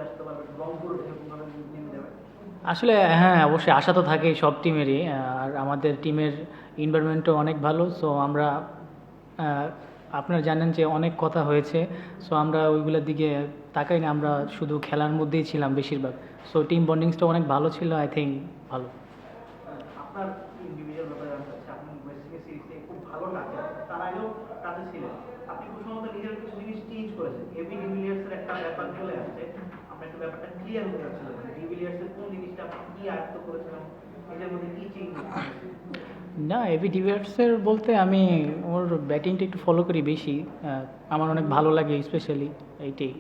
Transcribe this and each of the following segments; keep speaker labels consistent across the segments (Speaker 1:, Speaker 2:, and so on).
Speaker 1: আসতে পারবে, রংপুর এরকমভাবে নেমে যাবে।
Speaker 2: আসলে হ্যাঁ, অবশ্যই আশা তো থাকেই সব টিমেরই। আর আমাদের টিমের এনভায়রনমেন্টও অনেক ভালো। সো আমরা আহ, আপনারা জানেন যে অনেক কথা হয়েছে। সো আমরা ওইগুলোর দিকে তাকাই না, আমরা শুধু খেলার মধ্যেই ছিলাম বেশিরভাগ। সো টিম বন্ডিংসটা অনেক ভালো ছিল, আই থিঙ্ক ভালো।
Speaker 1: আপনার ইন্ডিভিজুয়াল ব্যাপারে জানতে চাচ্ছি, আপনি ওয়েস্ট ইন্ডিজ সিরিজে খুব ভালো টাচে আছেন, তার আগেও টাচে ছিলেন। আপনি খুব সম্ভবত নিজের কিছু জিনিস চেঞ্জ করেছেন। এবি ডিভিলিয়ার্সের একটা ব্যাপার চলে আসছে, আমরা একটু ব্যাপারটা ক্লিয়ার হতে চাচ্ছিলাম, ডিভিলিয়ার্সের কোন জিনিসটা আপনি কি আয়ত্ত করেছিলেন, নিজের মধ্যে কি চেঞ্জ করেছেন।
Speaker 2: না, এবি ডিভিলিয়ার্সের বলতে আমি ওর ব্যাটিংটা একটু ফলো করি বেশি। আমার অনেক ভালো লাগে স্পেশালি, এইটাই।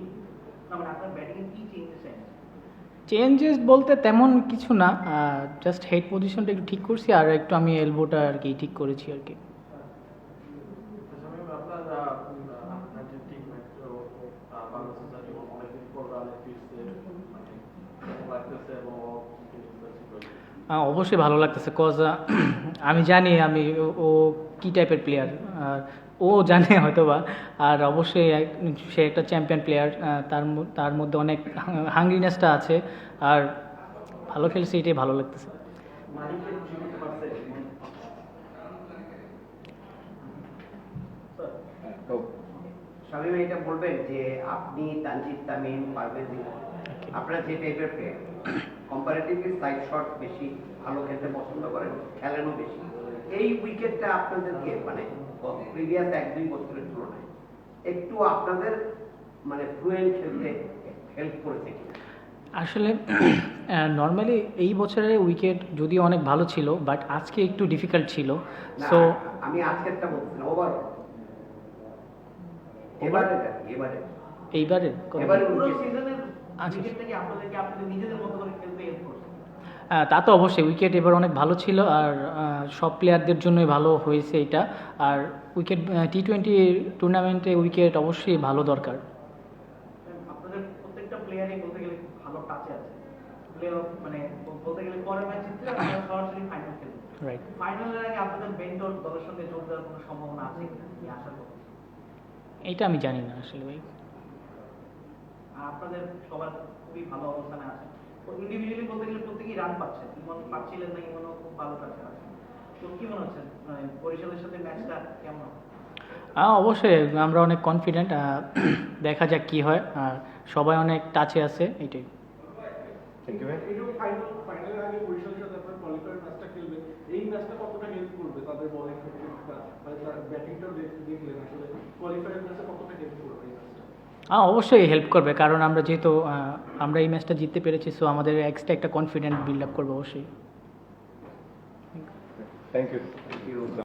Speaker 1: না মানে আপনার ব্যাটিংয়ে কি চেঞ্জেস এনেছেন?
Speaker 2: চেঞ্জেস বলতে তেমন কিছু না, জাস্ট হেড পজিশনটা একটু ঠিক করছি, আর একটু আমি এলবোটা আর কি ঠিক করেছি আর কি।
Speaker 3: আপনার যে টিমমেট বাংলাদেশ জাতীয় অনেকদিন পর রানে ফিরছে, মানে কেমন লাগতেছে এবং
Speaker 2: অবশ্যই ভালো লাগতেছে, কজ আমি জানি ও কী টাইপের প্লেয়ার, আর ও জানে হয়তোবা। আর অবশ্যই সে একটা চ্যাম্পিয়ন প্লেয়ার, তার মধ্যে অনেক হাঙ্গ্রিনেসটা আছে। আর ভালো খেলছে, এটাই ভালো লাগতেছে।
Speaker 1: মালিককে খুশি করতে পারছে।
Speaker 4: শামীম, এটা বলবেন যে আপনি তানজিদ তামিম পারভেজ আপনারা যে টাইপের প্লেয়ার, কম্পারেটিভলি সাইড শট বেশি ভালো খেলতে পছন্দ করেন, খেলেনও বেশি, এই উইকেটটা আপনাদেরকে মানে প্রিভিয়াস 1-2 বছরের তুলনায় একটু আপনাদের মানে ফ্লুয়েন্ট খেলতে হেল্প করেছে কিনা?
Speaker 2: আসলে নর্মালি এই বছরের উইকেট যদিও অনেক ভালো ছিল, বাট আজকে একটু ডিফিকাল্ট ছিল।
Speaker 4: না,
Speaker 2: সো
Speaker 4: আমি আজকেরটা বলছি না, ওভারঅল এবারে এবারে
Speaker 2: এইবারে
Speaker 4: এবারে
Speaker 1: পুরো
Speaker 4: উইকেট
Speaker 1: সিজনের
Speaker 2: আচ্ছা।
Speaker 1: উইকেটটা কি আপনাদেরকে আপনাদের নিজেদের মতো করে খেলতে হেল্প করছে?
Speaker 2: তা তো অবশ্যই, উইকেট এবার অনেক ভালো ছিল, আর সব প্লেয়ারদের জন্যই ভালো হয়েছে এটা। আর উইকেট টি-20 টুর্নামেন্টে উইকেট অবশ্যই ভালো দরকার।
Speaker 1: আপনাদের প্রত্যেকটা প্লেয়ারই বলতে গেলে খুব ভালো টাচে আছে। প্লে অফ মানে বলতে গেলে পরের ম্যাচ জিতলে আপনারা সরাসরি ফাইনাল খেলবেন।
Speaker 2: রাইট।
Speaker 1: ফাইনালের আগে আপনাদের বেন্টর দলের সঙ্গে যোগ দেওয়ার কোনো সম্ভাবনা আছে কিনা, কি আশা করছেন?
Speaker 2: এইটা আমি জানি না আসলে ভাই।
Speaker 1: আর আপনাদের সবার খুবই ভালো অবস্থানে আছে। তো ইন্ডিভিজুয়ালি বলতে গেলে প্রত্যেকেই রান পাচ্ছে, ইমন পাচ্ছিলেন না, ইমনও খুব ভালো টাচে আছে। তো কি মনে হচ্ছে মানে বরিশালের সাথে ম্যাচটা কেমন?
Speaker 2: অবশ্যই আমরা অনেক কনফিডেন্ট, দেখা যাক কি হয়। আর সবাই অনেক টাচে আছে, এইটাই।
Speaker 3: Thank you. একটু ফাইনালের আগে বরিশালের সাথে আপনার কোয়ালিফায়ার ম্যাচটা খেলবেন, এই ম্যাচটা কতটা হেল্প করবে তাদের বলিং টেকনিকটা, মানে তার ব্যাটিংটাও দেখলেন, আসলে কোয়ালিফায়ার ম্যাচে কতটা হেল্প করবে এই ম্যাচটা?
Speaker 2: অবশ্যই হেল্প করবে, কারণ আমরা যেহেতু আমরা এই ম্যাচটা জিততে পেরেছি, সো আমাদের এক্সট্রা একটা কনফিডেন্ট বিল্ড আপ করবে অবশ্যই।
Speaker 3: Thank you.